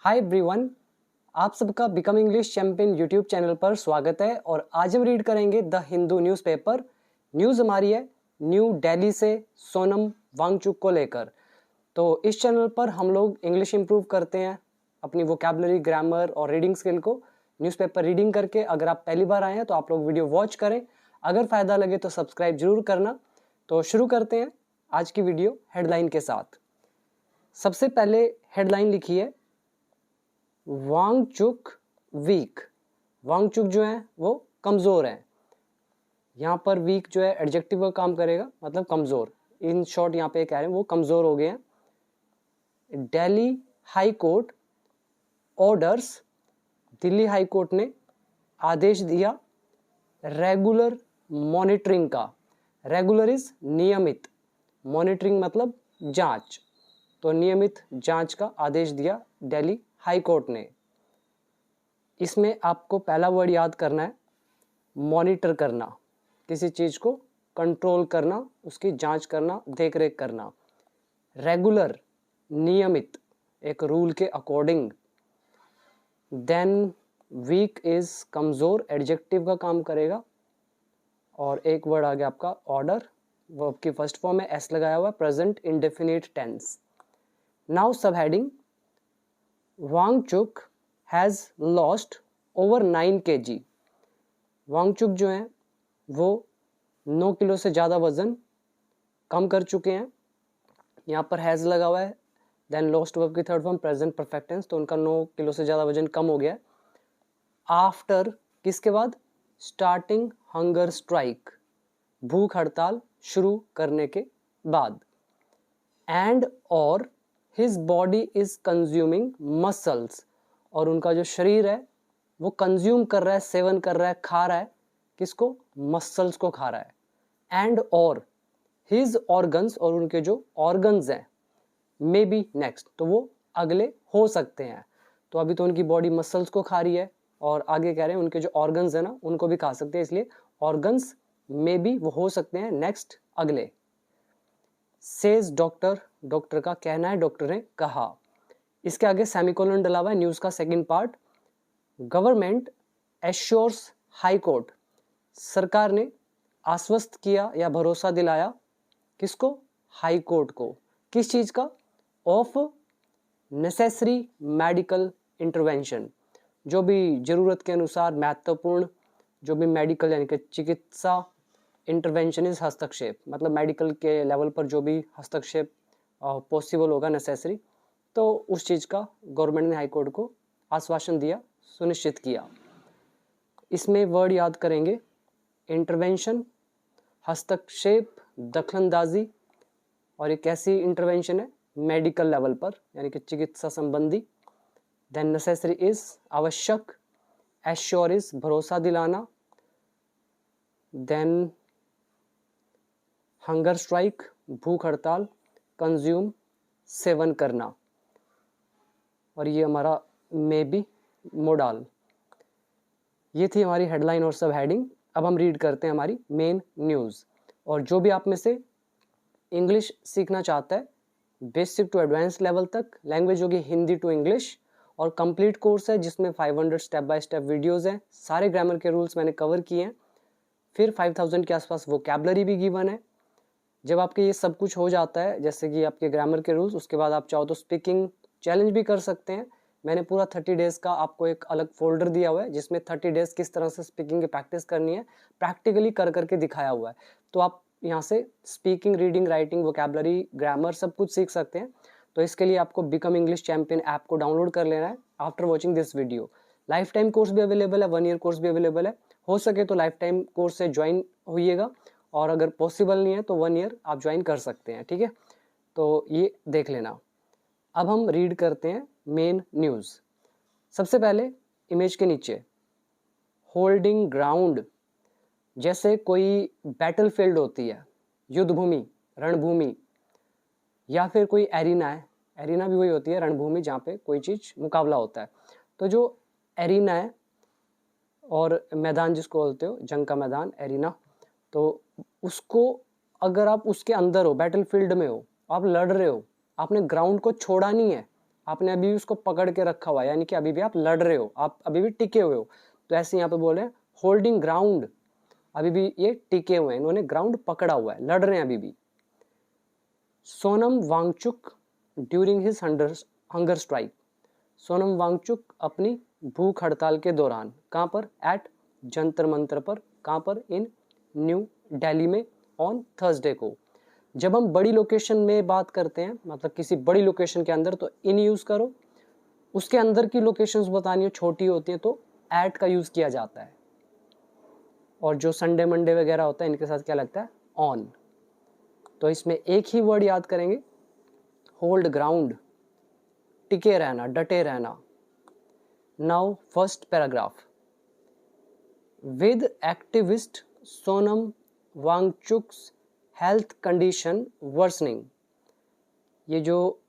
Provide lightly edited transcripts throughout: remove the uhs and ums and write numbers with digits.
Hi everyone, आप सबका become English champion YouTube channel पर स्वागत है। और आज हम रीड करेंगे द हिंदू न्यूज़पेपर। न्यूज़ हमारी है न्यू दिल्ली से सोनम वांगचुक को लेकर। तो इस चैनल पर हम लोग इंग्लिश इंप्रूव करते हैं, अपनी वोकैबुलरी, ग्रामर और रीडिंग स्किल को न्यूज़पेपर रीडिंग करके। अगर आप पहली बार आए हैं तो आप लोग वीडियो वॉच करें, अगर फ़ायदा लगे तो सब्सक्राइब जरूर करना। तो शुरू करते हैं आज की वीडियो हेडलाइन के साथ। सबसे पहले हेडलाइन लिखी है वांगचुक वीक। वांगचुक जो है वो कमज़ोर है। यहाँ पर वीक जो है एडजेक्टिव का काम करेगा, मतलब कमज़ोर। इन शॉर्ट यहाँ पे कह रहे हैं वो कमज़ोर हो गए हैं। Delhi high court orders, Delhi high court ने आदेश दिया रेगुलर मॉनिटरिंग का। रेगुलर इज नियमित, मॉनिटरिंग मतलब जांच। तो नियमित जांच का आदेश दिया दिल्ली हाई कोर्ट ने। इसमें आपको पहला वर्ड याद करना है मॉनिटर करना, किसी चीज़ को कंट्रोल करना, उसकी जांच करना, देख रेख करना। रेगुलर नियमित, एक रूल के अकॉर्डिंग। देन वीक इज कमज़ोर, एडजेक्टिव का काम करेगा। और एक वर्ड आ गया आपका ऑर्डर, वर्ब की फर्स्ट फॉर्म में एस लगाया हुआ, present indefinite tense. Now subheading Wangchuk has lost over 9 kg। Wangchuk जो हैं वो 9 किलो से ज़्यादा वज़न कम कर चुके हैं। यहाँ पर हैज़ लगा हुआ है, देन लॉस्ट वर्ब की third form present perfect tense, तो उनका 9 किलो से ज़्यादा वज़न कम हो गया है। आफ्टर किसके बाद? स्टार्टिंग हंगर स्ट्राइक, भूख हड़ताल शुरू करने के बाद। एंड और his body is consuming muscles, और उनका जो शरीर है वो कंज्यूम कर रहा है, सेवन कर रहा है, खा रहा है। किसको? मसल्स को खा रहा है। एंड और हिज ऑर्गन्स, और उनके जो ऑर्गन्स हैं, मे बी नेक्स्ट, तो वो अगले हो सकते हैं। तो अभी तो उनकी बॉडी मसल्स को खा रही है, और आगे कह रहे हैं उनके जो ऑर्गन्स है ना उनको भी खा सकते हैं, इसलिए ऑर्गन्स मे बी वो हो सकते हैं नेक्स्ट, अगले। सेज डॉक्टर, डॉक्टर का कहना है, डॉक्टर ने कहा। इसके आगे सेमीकोलन डला हुआ है, न्यूज़ का second part. Government assures high court, सरकार ने आश्वस्त किया या भरोसा दिलाया किसको? हाई कोर्ट को। किस चीज़ का? ऑफ नेसेसरी मेडिकल इंटरवेंशन, जो भी ज़रूरत के अनुसार महत्वपूर्ण जो भी मेडिकल यानी कि चिकित्सा इंटरवेंशन इज हस्तक्षेप, मतलब मेडिकल के लेवल पर जो भी हस्तक्षेप पॉसिबल होगा, नेसेसरी, तो उस चीज़ का गवर्नमेंट ने हाई कोर्ट को आश्वासन दिया, सुनिश्चित किया। इसमें वर्ड याद करेंगे इंटरवेंशन, हस्तक्षेप, दखलंदाजी। और एक ऐसी इंटरवेंशन है मेडिकल लेवल पर, यानी कि चिकित्सा संबंधी। देन नेसेसरी इज आवश्यक, एश्योर इज भरोसा दिलाना, देन हंगर स्ट्राइक भूख हड़ताल, कंज्यूम सेवन करना, और ये हमारा मे बी मोडाल। ये थी हमारी हेडलाइन और सब हेडिंग। अब हम रीड करते हैं हमारी मेन न्यूज़। और जो भी आप में से इंग्लिश सीखना चाहता है बेसिक टू एडवांस लेवल तक, लैंग्वेज होगी हिंदी टू इंग्लिश, और कंप्लीट कोर्स है जिसमें 500 स्टेप बाय स्टेप वीडियोस हैं, सारे ग्रामर के रूल्स मैंने कवर किए हैं। फिर 5000 के आसपास वोकैबुलरी भी गिवन है। जब आपके ये सब कुछ हो जाता है, जैसे कि आपके ग्रामर के रूल्स, उसके बाद आप चाहो तो स्पीकिंग चैलेंज भी कर सकते हैं। मैंने पूरा 30 डेज़ का आपको एक अलग फोल्डर दिया हुआ है जिसमें 30 डेज़ किस तरह से स्पीकिंग की प्रैक्टिस करनी है प्रैक्टिकली कर करके दिखाया हुआ है। तो आप यहाँ से speaking, reading, writing, vocabulary, grammar सब कुछ सीख सकते हैं। तो इसके लिए आपको बिकम इंग्लिश चैंपियन ऐप को डाउनलोड कर लेना है after watching this video. Life time course भी अवेलेबल है, 1 ईयर कोर्स भी अवेलेबल है। हो सके तो लाइफ टाइम कोर्स से ज्वाइन होइएगा, और अगर पॉसिबल नहीं है तो 1 ईयर आप ज्वाइन कर सकते हैं, ठीक है। तो ये देख लेना। अब हम रीड करते हैं मेन न्यूज़। सबसे पहले इमेज के नीचे होल्डिंग ग्राउंड, जैसे कोई बैटल फील्ड होती है, युद्ध भूमि, रणभूमि, या फिर कोई एरिना है। एरिना भी वही होती है, रणभूमि, जहाँ पे कोई चीज़ मुकाबला होता है। तो जो एरिना है, और मैदान जिसको बोलते हो, जंग का मैदान, एरिना, तो उसको अगर आप उसके अंदर हो, बैटल फील्ड में हो, आप लड़ रहे हो, आपने ग्राउंड को छोड़ा नहीं है, आपने अभी भी उसको पकड़ के रखा हुआ है, यानी कि अभी भी आप लड़ रहे हो, आप अभी भी टिके हुए हो। तो ऐसे यहाँ पे बोल रहे हैं होल्डिंग ग्राउंड, अभी भी ये टिके हुए हैं, इन्होंने ग्राउंड पकड़ा हुआ है, लड़ रहे हैं अभी भी। Sonam Wangchuk during his hunger strike, Sonam Wangchuk अपनी भूख हड़ताल के दौरान, कहाँ पर, एट जंतर मंतर पर, कहाँ पर, इन न्यू दिल्ली में, ऑन थर्सडे को। जब हम बड़ी लोकेशन में बात करते हैं, मतलब किसी बड़ी लोकेशन के अंदर, तो इन यूज करो, उसके अंदर की लोकेशंस बतानी हो छोटी होती है तो एट का यूज किया जाता है, और जो संडे मंडे वगैरह होता है इनके साथ क्या लगता है, ऑन। तो इसमें एक ही वर्ड याद करेंगे, होल्ड ग्राउंड, टिके रहना, डटे रहना। Now first paragraph, with activist Sonam Wangchuk's health condition worsening. ये जो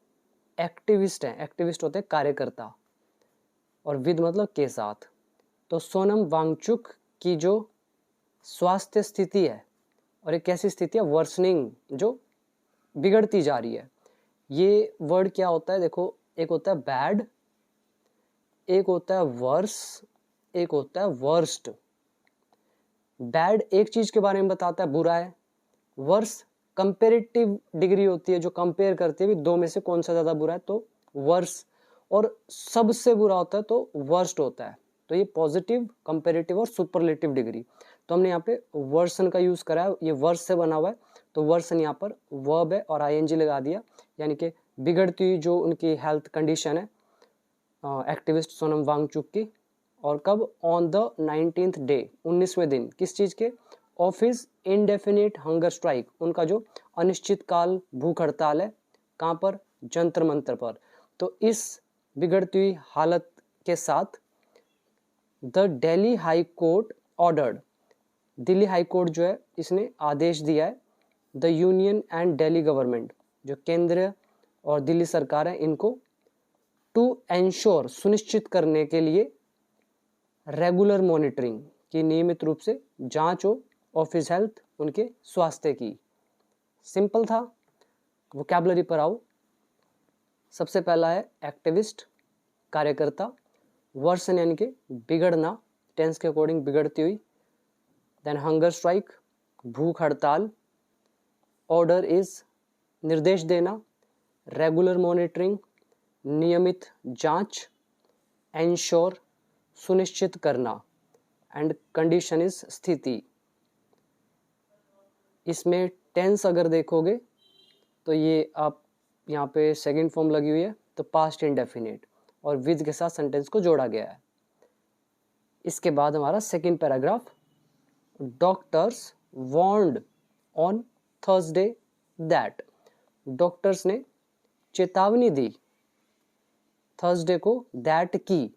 एक्टिविस्ट हैं, एक्टिविस्ट होते हैं कार्यकर्ता, और विद मतलब के साथ। तो सोनम वांगचुक की जो स्वास्थ्य स्थिति है, और एक कैसी स्थिति है, वर्सनिंग, जो बिगड़ती जा रही है। ये वर्ड क्या होता है, देखो, एक होता है बैड, एक होता है वर्स, एक होता है वर्स्ट। बैड एक चीज के बारे में बताता है, बुरा है। वर्स कंपेरेटिव डिग्री होती है, जो कंपेयर करती है दो में से कौन सा ज्यादा बुरा है, तो वर्स। और सबसे बुरा होता है तो वर्स्ट होता है। तो ये पॉजिटिव, कंपेरेटिव और सुपरलेटिव डिग्री। तो हमने यहाँ पे वर्सन का यूज करा है, ये वर्स से बना हुआ है, तो वर्सन यहाँ पर वर्ब है और आईएनजी लगा दिया, यानी कि बिगड़ती हुई जो उनकी हेल्थ कंडीशन है एक्टिविस्ट सोनम वांगचुक की। और कब, ऑन द 19th डे, 19वें दिन, किस चीज के, of his indefinite hunger strike, उनका जो अनिश्चित काल भूख हड़ताल है, कहाँ पर, जंतर मंतर पर। तो इस बिगड़ती हुई हालत के साथ the Delhi high court ordered, Delhi high court जो है इसने आदेश दिया है, the union and Delhi government, जो केंद्र और दिल्ली सरकार है, इनको टू एंश्योर, सुनिश्चित करने के लिए, रेगुलर मॉनिटरिंग, की नियमित रूप से जांच हो, ऑफ हिज हेल्थ, उनके स्वास्थ्य की। सिंपल था। वोकैबुलरी पर आओ। सबसे पहला है एक्टिविस्ट, कार्यकर्ता। वर्सन यानी कि बिगड़ना, टेंस के अकॉर्डिंग बिगड़ती हुई। देन हंगर स्ट्राइक, भूख हड़ताल। ऑर्डर इज, निर्देश देना। रेगुलर मॉनिटरिंग, नियमित जांच। एंश्योर, सुनिश्चित करना। एंड कंडीशन इज, स्थिति। इसमें टेंस अगर देखोगे तो ये आप यहाँ पे सेकंड फॉर्म लगी हुई है, तो पास्ट इंडेफिनिट, और विद के साथ सेंटेंस को जोड़ा गया है। इसके बाद हमारा second paragraph, doctors warned on Thursday that, doctors ने चेतावनी दी थर्सडे को, दैट की,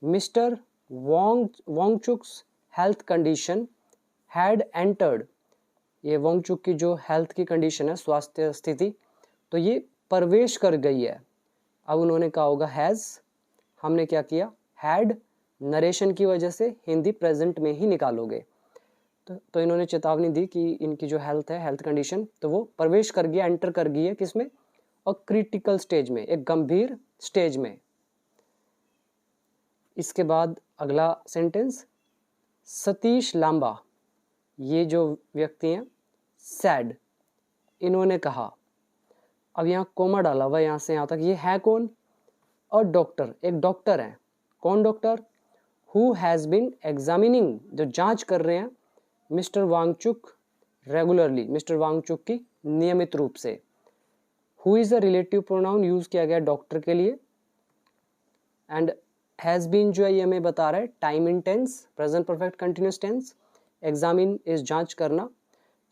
Mr Wangchuk's health condition had entered, ये वांगचुक की जो हेल्थ की कंडीशन है, स्वास्थ्य स्थिति, तो ये प्रवेश कर गई है। अब उन्होंने कहा होगा हैज, हमने क्या किया, हैड, नरेशन की वजह से हिंदी प्रेजेंट में ही निकालोगे। तो इन्होंने चेतावनी दी कि इनकी जो हेल्थ है, हेल्थ कंडीशन, तो वो प्रवेश कर गया, एंटर कर गई है, किसमें, और क्रिटिकल स्टेज में, एक गंभीर स्टेज में। इसके बाद अगला सेंटेंस, सतीश लांबा, ये जो व्यक्ति हैं, सैड, इन्होंने कहा। अब यहाँ कोमा डाला हुआ, यहाँ से यहाँ तक, ये है कौन, और डॉक्टर, एक डॉक्टर है। कौन doctor, who has been examining, जो जांच कर रहे हैं, mister Wangchuk regularly, mister Wangchuk की नियमित रूप से। Who is the relative pronoun use किया गया डॉक्टर के लिए, एंड हैज बीन जो है ये हमें बता रहा है time in tense, present perfect continuous tense. Examine is जांच करना,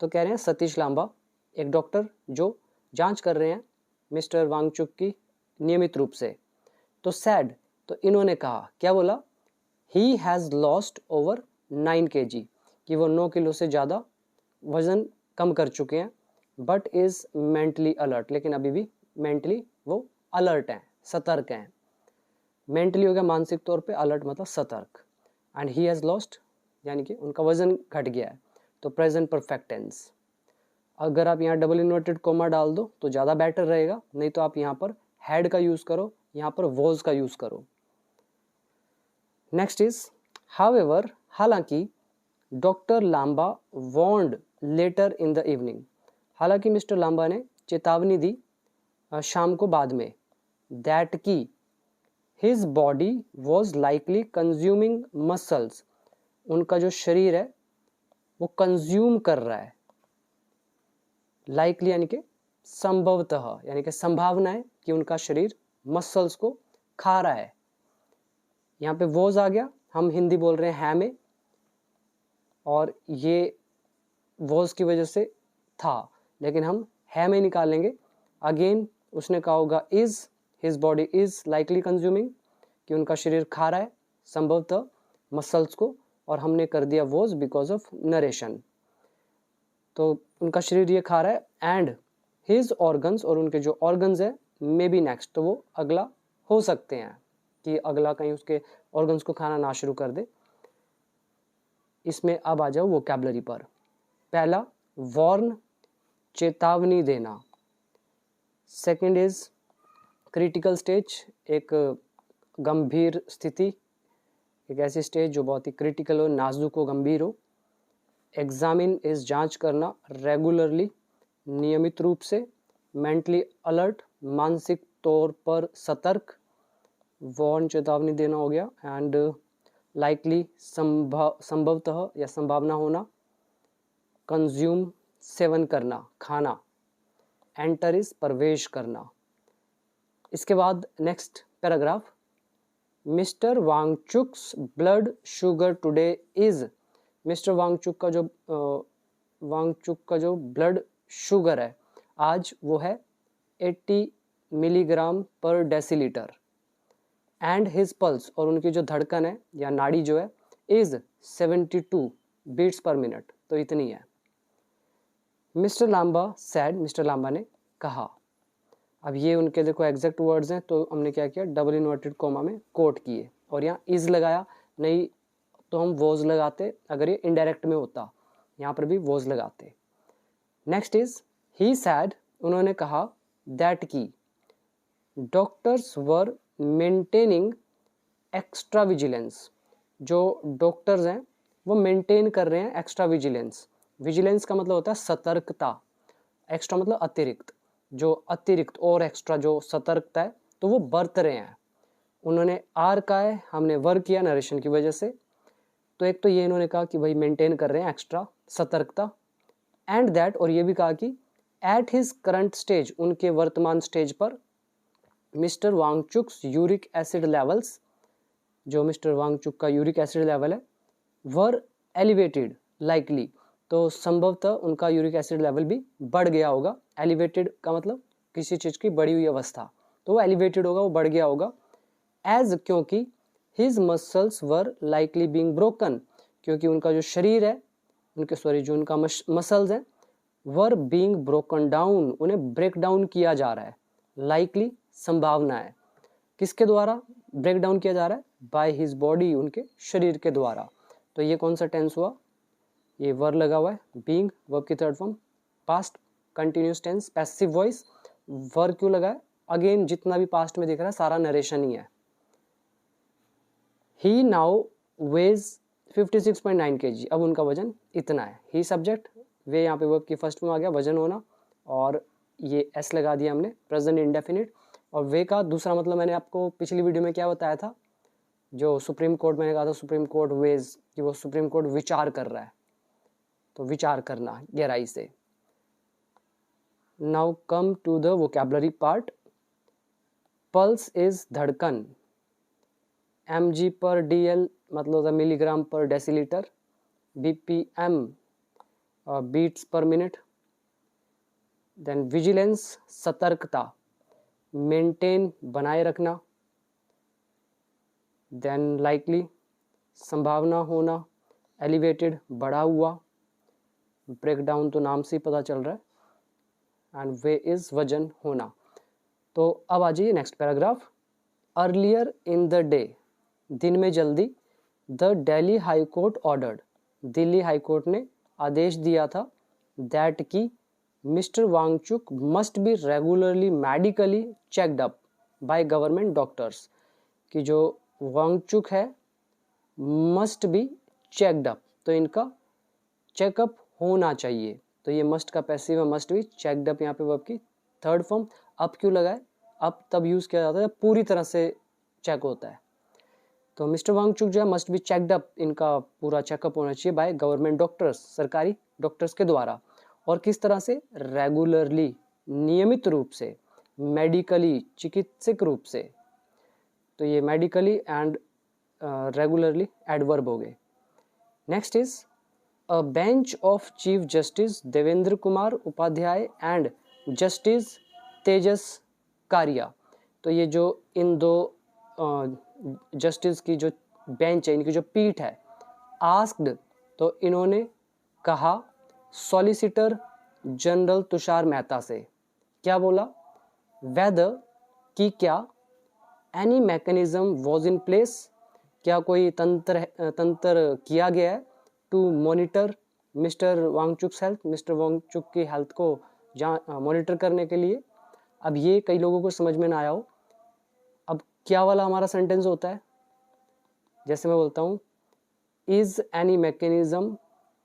तो कह रहे हैं सतीश लांबा, एक डॉक्टर जो जांच कर रहे हैं मिस्टर वांगचुक की नियमित रूप से। तो सैड, तो इन्होंने कहा, क्या बोला, he has lost over 9 kg, कि वो 9 किलो से ज़्यादा वजन कम कर चुके हैं, बट इज मेंटली अलर्ट, लेकिन अभी भी मेंटली वो अलर्ट हैं, सतर्क हैं। मेंटली हो गया मानसिक तौर पे, अलर्ट मतलब सतर्क। एंड ही हैज लॉस्ट, यानी कि उनका वजन घट गया है, तो प्रेजेंट परफेक्ट टेंस। अगर आप यहाँ डबल इन्वर्टेड कोमा डाल दो तो ज़्यादा बेटर रहेगा, नहीं तो आप यहाँ पर हैड का यूज़ करो, यहाँ पर वॉज का यूज़ करो। नेक्स्ट इज हाउएवर, हालांकि doctor Lamba warned later in the evening, हालांकि मिस्टर लांबा ने चेतावनी दी शाम को बाद में, दैट की his body was likely consuming muscles, उनका जो शरीर है वो कंज्यूम कर रहा है, लाइकली यानी कि संभवतः, यानी कि संभावना है कि उनका शरीर मसल्स को खा रहा है। यहाँ पे वॉज आ गया, हम हिंदी बोल रहे हैं है में, और ये वॉज की वजह से था, लेकिन हम है में निकालेंगे। अगेन उसने कहा होगा is, his body is likely consuming, कि उनका शरीर खा रहा है संभवतः मसल्स को, और हमने कर दिया वॉज बिकॉज ऑफ नरेशन। तो उनका शरीर ये खा रहा है, एंड हिज ऑर्गन्स, और उनके जो ऑर्गन्स है, मे बी नेक्स्ट, तो वो अगला हो सकते हैं कि अगला कहीं उसके ऑर्गन्स को खाना ना शुरू कर दे। इसमें अब आ जाओ वोकैबुलरी पर। पहला वार्न, चेतावनी देना। सेकंड इज क्रिटिकल स्टेज, एक गंभीर स्थिति, एक ऐसी स्टेज जो बहुत ही क्रिटिकल हो, नाजुक हो, गंभीर हो। एग्जामिन इज जांच करना, रेगुलरली नियमित रूप से, मेंटली अलर्ट मानसिक तौर पर सतर्क, वार्न चेतावनी देना हो गया, एंड लाइकली संभवतः या संभावना होना, कंज्यूम सेवन करना, खाना, एंटर इज प्रवेश करना। इसके बाद next paragraph, Mr Wangchuk's blood sugar today is, Mr Wangchuk का जो ब्लड शुगर है आज वो है 80 मिलीग्राम पर डेसीलीटर, एंड हिज पल्स, और उनकी जो धड़कन है या नाड़ी जो है, इज 72 बीट्स पर मिनट, तो इतनी है। Mister Lamba said, mister Lamba ने कहा। अब ये उनके देखो एग्जैक्ट वर्ड्स हैं, तो हमने क्या किया, डबल इन्वर्टेड कोमा में कोट किए, और यहाँ इज लगाया, नहीं तो हम वॉज लगाते अगर ये इनडायरेक्ट में होता, यहाँ पर भी वॉज लगाते। नेक्स्ट इज ही सैड, उन्होंने कहा, दैट की doctors were maintaining extra vigilance, जो डॉक्टर्स हैं वो मेंटेन कर रहे हैं एक्स्ट्रा विजिलेंस। विजिलेंस का मतलब होता है सतर्कता, एक्स्ट्रा मतलब अतिरिक्त, जो अतिरिक्त और एक्स्ट्रा जो सतर्कता है, तो वो बरत रहे हैं। उन्होंने आर का है, हमने वर किया नरेशन की वजह से, तो एक तो ये इन्होंने कहा कि भाई मेंटेन कर रहे हैं एक्स्ट्रा सतर्कता, एंड दैट, और ये भी कहा कि एट हिज करंट स्टेज, उनके वर्तमान स्टेज पर, mister Wangchuk's uric acid levels, जो मिस्टर वांगचुक का यूरिक एसिड लेवल है, वर एलिवेटेड लाइकली, तो संभवतः उनका यूरिक एसिड लेवल भी बढ़ गया होगा। एलिवेटेड का मतलब किसी चीज़ की बढ़ी हुई अवस्था, तो वो एलिवेटेड होगा, वो बढ़ गया होगा। एज, क्योंकि हिज मसल्स वर लाइकली बीइंग ब्रोकन, क्योंकि उनका जो शरीर है, जो उनका मसल्स हैं, वर बीइंग ब्रोकन डाउन, उन्हें ब्रेक डाउन किया जा रहा है। लाइकली संभावना है, किसके द्वारा ब्रेक डाउन किया जा रहा है, बाय हिज बॉडी, उनके शरीर के द्वारा। तो ये कौन सा टेंस हुआ, ये वर लगा हुआ है, बीइंग वर्ब की third form, past continuous tense, passive voice, वर क्यों लगा है, अगेन जितना भी पास्ट में दिख रहा है सारा नरेशन ही है। ही नाउ वेज 56.9 kg, अब उनका वजन इतना है। ही सब्जेक्ट, वे यहाँ पे वर्ब की फर्स्ट फॉर्म आ गया, वजन होना, और ये एस लगा दिया हमने, प्रेजेंट इंडेफिनिट। और वे का दूसरा मतलब मैंने आपको पिछली वीडियो में क्या बताया था, जो सुप्रीम कोर्ट मैंने कहा था, सुप्रीम कोर्ट वेज, कि वो सुप्रीम कोर्ट विचार कर रहा है, तो विचार करना गहराई से। Now come to the vocabulary part. Pulse is धड़कन, mg पर dl मतलब होता है मिलीग्राम पर डेसीलीटर, bpm बीट्स पर मिनट। देन विजिलेंस सतर्कता, मेंटेन बनाए रखना। देन लाइकली संभावना होना, एलिवेटेड बढ़ा हुआ, ब्रेकडाउन तो नाम से ही पता चल रहा है, एंड वे इज वजन होना। तो अब आ जाइए next paragraph. Earlier in the day, दिन में जल्दी, the Delhi high court ordered, Delhi high court ने आदेश दिया था, दैट की mister Wangchuk must be regularly medically checked up, by government doctors, कि जो वांगचुक है मस्ट बी चेकड अप, तो इनका चेकअप होना चाहिए। तो ये मस्ट का पैसिव है, मस्ट बी चेकड अप यहाँ पे वर्ब की थर्ड फॉर्म। अप क्यों लगाए, अप तब यूज किया जाता है जब पूरी तरह से चेक होता है। तो मिस्टर वांगचुक जो है मस्ट बी चेकड अप, इनका पूरा चेकअप होना चाहिए बाय गवर्नमेंट डॉक्टर्स, सरकारी डॉक्टर्स के द्वारा। और किस तरह से, रेगुलरली, नियमित रूप से, मेडिकली, चिकित्सक रूप से। तो ये मेडिकली एंड रेगुलरली एडवर्ब हो गए। Next is a bench of chief justice Devendra Kumar Upadhyay and justice Tejas Kariya. तो ये जो इन दो जस्टिस की जो बेंच है, इनकी जो पीठ है, आस्क्ड, तो इन्होंने कहा सॉलिसिटर जनरल तुषार मेहता से, क्या बोला, वेदर, कि क्या, any mechanism was in place, क्या कोई तंत्र किया गया है, to monitor Mr Wangchuk's health, Mr Wangchuk की हेल्थ को मॉनिटर करने के लिए। अब ये कई लोगों को समझ में ना आया हो। अब क्या वाला हमारा सेंटेंस होता है, जैसे मैं बोलता हूँ is any mechanism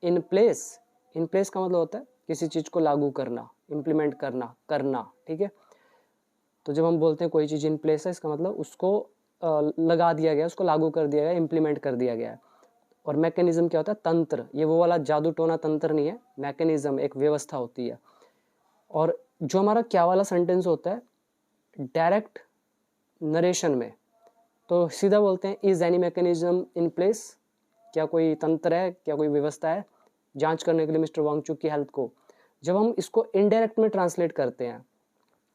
in place. In place का मतलब होता है किसी चीज को लागू करना, इम्प्लीमेंट करना, ठीक है। तो जब हम बोलते हैं कोई चीज इन प्लेस है, इसका मतलब उसको लगा दिया गया, उसको लागू कर दिया गया, इम्प्लीमेंट कर दिया गया है। और मैकेनिज्म क्या होता है, तंत्र। ये वो वाला जादू टोना तंत्र नहीं है, मैकेनिज्म एक व्यवस्था होती है। और जो हमारा क्या वाला सेंटेंस होता है डायरेक्ट नरेशन में, तो सीधा बोलते हैं is any mechanism in place, क्या कोई तंत्र है, क्या कोई व्यवस्था है जांच करने के लिए मिस्टर वांगचुक की हेल्थ को। जब हम इसको इनडायरेक्ट में ट्रांसलेट करते हैं,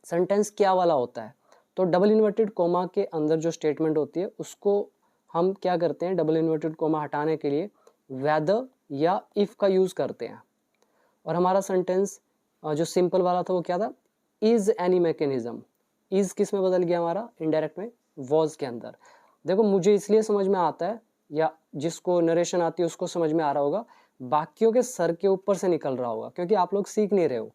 सेंटेंस क्या वाला होता है, तो डबल इन्वर्टेड कोमा के अंदर जो स्टेटमेंट होती है उसको हम क्या करते हैं, डबल इन्वर्टेड कोमा हटाने के लिए वेदर या इफ का यूज करते हैं। और हमारा सेंटेंस जो सिंपल वाला था वो क्या था, इज एनी मैकेनिज्म। इज किस में बदल गया हमारा, इनडायरेक्ट में, वॉज के अंदर। देखो मुझे इसलिए समझ में आता है, या जिसको नरेशन आती है उसको समझ में आ रहा होगा, बाकियों के सर के ऊपर से निकल रहा होगा, क्योंकि आप लोग सीख नहीं रहे हो।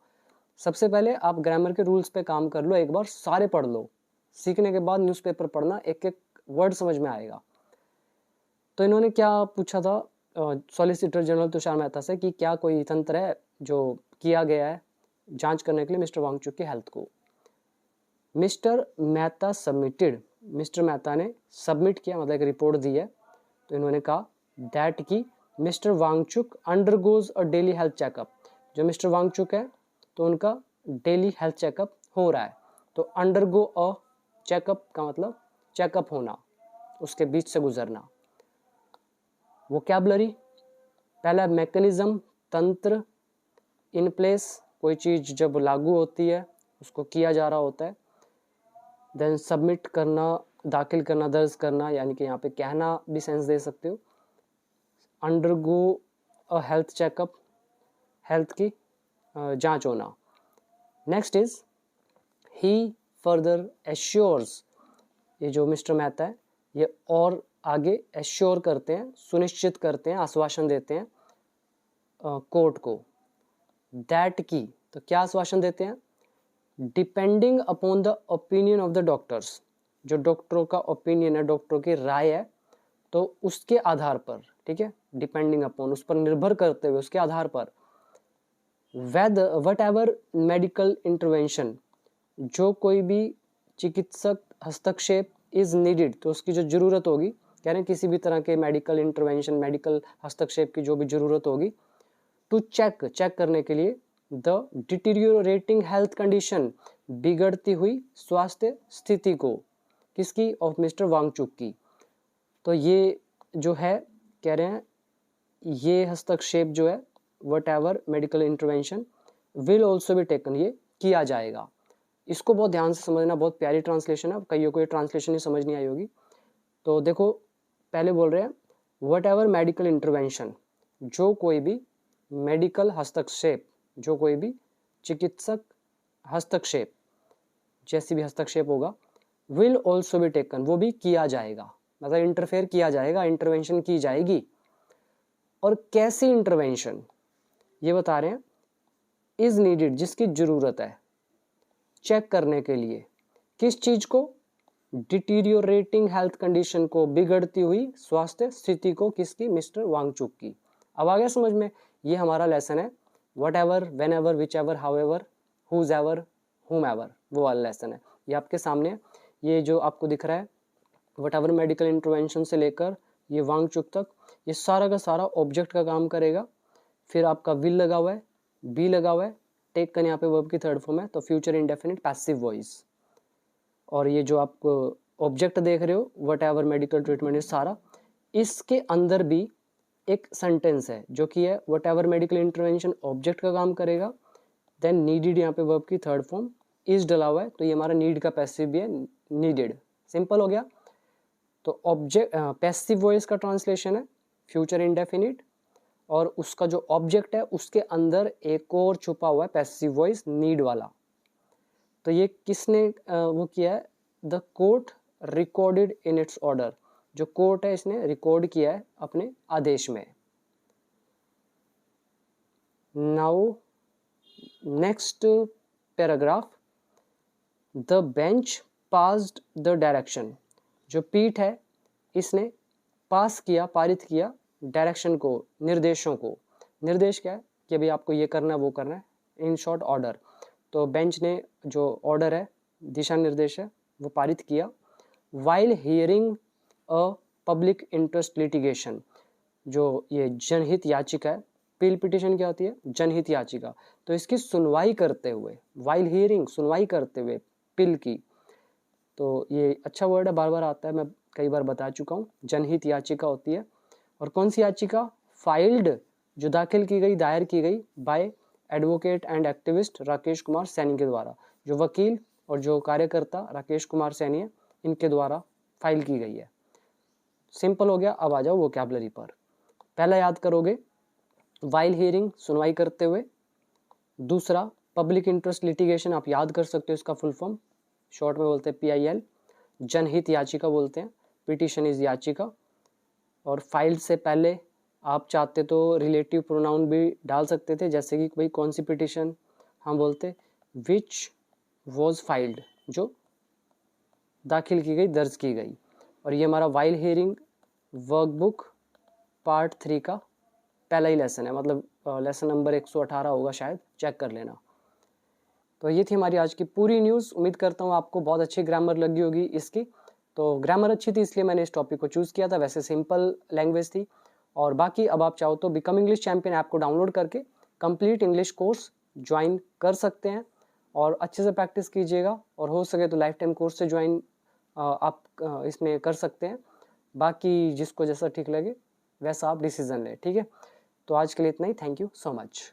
सबसे पहले आप ग्रामर के रूल्स पे काम कर लो, एक बार सारे पढ़ लो, सीखने के बाद न्यूज़पेपर पढ़ना, एक एक वर्ड समझ में आएगा। तो इन्होंने क्या पूछा था सॉलिसिटर जनरल तुषार मेहता से, कि क्या कोई तंत्र है जो किया गया है जांच करने के लिए मिस्टर वांगचुक की हेल्थ को। Mister Mehta submitted, mister Mehta ने सबमिट किया, मतलब एक रिपोर्ट दी है। तो इन्होंने कहा दैट की mister Wangchuk undergoes a daily health checkup, जो मिस्टर वांगचुक है तो उनका डेली हेल्थ चेकअप हो रहा है। तो अंडरगो अ चेकअप का मतलब चेकअप होना, उसके बीच से गुजरना। वोकैबुलरी, पहला मैकेनिज्म, तंत्र, इन प्लेस, कोई चीज जब लागू होती है उसको किया जा रहा होता है। देन सबमिट करना, दाखिल करना, दर्ज करना, यानी कि यहाँ पे कहना भी सेंस दे सकते हो। Undergo a health checkup, health की जांच होना। Next is he further assures, ये जो मिस्टर मेहता है ये और आगे एश्योर करते हैं, सुनिश्चित करते हैं, आश्वासन देते हैं कोर्ट को। दैट की, तो क्या आश्वासन देते हैं, depending upon the opinion of the doctors, जो डॉक्टरों का ओपिनियन है, डॉक्टरों की राय है, तो उसके आधार पर, ठीक है, डिपेंडिंग अपॉन, उस पर निर्भर करते हुए, उसके आधार पर, वट एवर मेडिकल इंटरवेंशन, जो कोई भी चिकित्सक हस्तक्षेप इज नीडेड, तो उसकी जो जरूरत होगी, कह रहे हैं किसी भी तरह के मेडिकल इंटरवेंशन, मेडिकल हस्तक्षेप की जो भी जरूरत होगी, टू चेक करने के लिए, द डिटीरियोरेटिंग हेल्थ कंडीशन, बिगड़ती हुई स्वास्थ्य स्थिति को, किसकी, ऑफ मिस्टर वांगचुक की। तो ये जो है कह रहे हैं ये हस्तक्षेप जो है, what ever medical intervention will also be taken, ये किया जाएगा। इसको बहुत ध्यान से समझना, बहुत प्यारी ट्रांसलेशन है, कईयों को ये ट्रांसलेशन ही समझ नहीं आई होगी। तो देखो पहले बोल रहे हैं वट एवर मेडिकल इंटरवेंशन, जो कोई भी मेडिकल हस्तक्षेप, जो कोई भी चिकित्सक हस्तक्षेप, जैसी भी हस्तक्षेप होगा, विल ऑल्सो बी टेकन, वो भी किया जाएगा, मतलब इंटरफेयर किया जाएगा, इंटरवेंशन की जाएगी। और कैसी इंटरवेंशन, ये बता रहे हैं, इज नीडेड, जिसकी जरूरत है, चेक करने के लिए, किस चीज को, डिटीरियोरेटिंग हेल्थ कंडीशन को, बिगड़ती हुई स्वास्थ्य स्थिति को, किसकी? मिस्टर वांगचुक की। अब आ गया समझ में? ये हमारा लेसन है, whatever, whenever, whichever, however, whoever, whomever, वो वाला लेसन है। ये आपके सामने है। ये जो आपको दिख रहा है वट एवर मेडिकल इंटरवेंशन से लेकर ये वांगचुक तक, ये सारा का सारा ऑब्जेक्ट का काम करेगा। फिर आपका विल लगा हुआ है, बी लगा हुआ है, टेक कन यहाँ पे वर्ब की थर्ड फॉर्म है, तो फ्यूचर इंडेफिनिट पैसिव वॉइस। और ये जो आप ऑब्जेक्ट देख रहे हो वट एवर मेडिकल ट्रीटमेंट, ये सारा, इसके अंदर भी एक सेंटेंस है जो कि है what ever medical intervention object का काम करेगा, देन नीडेड यहाँ पे वर्ब की थर्ड फॉर्म इज डला हुआ है, तो ये हमारा नीड का पैसिव भी है, नीडेड। सिंपल हो गया। तो ऑब्जेक्ट पैसिव वॉइस का ट्रांसलेशन है फ्यूचर इंडेफिनिट, और उसका जो ऑब्जेक्ट है उसके अंदर एक और छुपा हुआ है पैसिव वॉइस, नीड वाला। तो ये किसने वो किया है? The court recorded in its order, जो कोर्ट है इसने रिकॉर्ड किया है अपने आदेश में। Now next paragraph, the bench passed the direction, जो पीठ है इसने पास किया, पारित किया डायरेक्शन को, निर्देशों को। निर्देश क्या है? कि अभी आपको ये करना है, वो करना है, इन शॉर्ट ऑर्डर। तो बेंच ने जो ऑर्डर है, दिशा निर्देश है, वो पारित किया। While hearing a public interest litigation, जो ये जनहित याचिका है, पील पिटिशन क्या होती है? जनहित याचिका। तो इसकी सुनवाई करते हुए, वाइल हियरिंग, सुनवाई करते हुए, पिल की, तो ये अच्छा वर्ड है, बार बार आता है, मैं कई बार बता चुका हूँ। जनहित याचिका होती है। और कौन सी याचिका? फाइल्ड, जो दाखिल की गई, दायर की गई by advocate and activist Rakesh Kumar Saini के द्वारा, जो वकील और जो कार्यकर्ता राकेश कुमार सैनी है, इनके द्वारा फाइल की गई है। सिंपल हो गया। अब आ जाओ वोकैबुलरी पर। पहला याद करोगे वाइल हियरिंग, सुनवाई करते हुए। दूसरा पब्लिक इंटरेस्ट लिटिगेशन, आप याद कर सकते हो इसका फुल फॉर्म, शॉर्ट में बोलते हैं PIL। जनहित याचिका बोलते हैं, पिटिशन इज याचिका। और फाइल से पहले आप चाहते तो रिलेटिव प्रोनाउन भी डाल सकते थे, जैसे कि भाई कौन सी पिटिशन, हम बोलते विच वॉज फाइल्ड, जो दाखिल की गई, दर्ज की गई। और ये हमारा वाइल हियरिंग वर्कबुक पार्ट 3 का पहला ही लेसन है, मतलब लेसन नंबर 118 होगा शायद, चेक कर लेना। तो ये थी हमारी आज की पूरी न्यूज़। उम्मीद करता हूँ आपको बहुत अच्छी ग्रामर लगी होगी इसकी। तो ग्रामर अच्छी थी इसलिए मैंने इस टॉपिक को चूज़ किया था, वैसे सिंपल लैंग्वेज थी। और बाकी अब आप चाहो तो बिकम इंग्लिश चैंपियन ऐप को डाउनलोड करके कंप्लीट इंग्लिश कोर्स ज्वाइन कर सकते हैं, और अच्छे से प्रैक्टिस कीजिएगा, और हो सके तो लाइफ टाइम कोर्स से ज्वाइन आप इसमें कर सकते हैं। बाकी जिसको जैसा ठीक लगे वैसा आप डिसीजन लें, ठीक है। तो आज के लिए इतना ही। Thank you so much.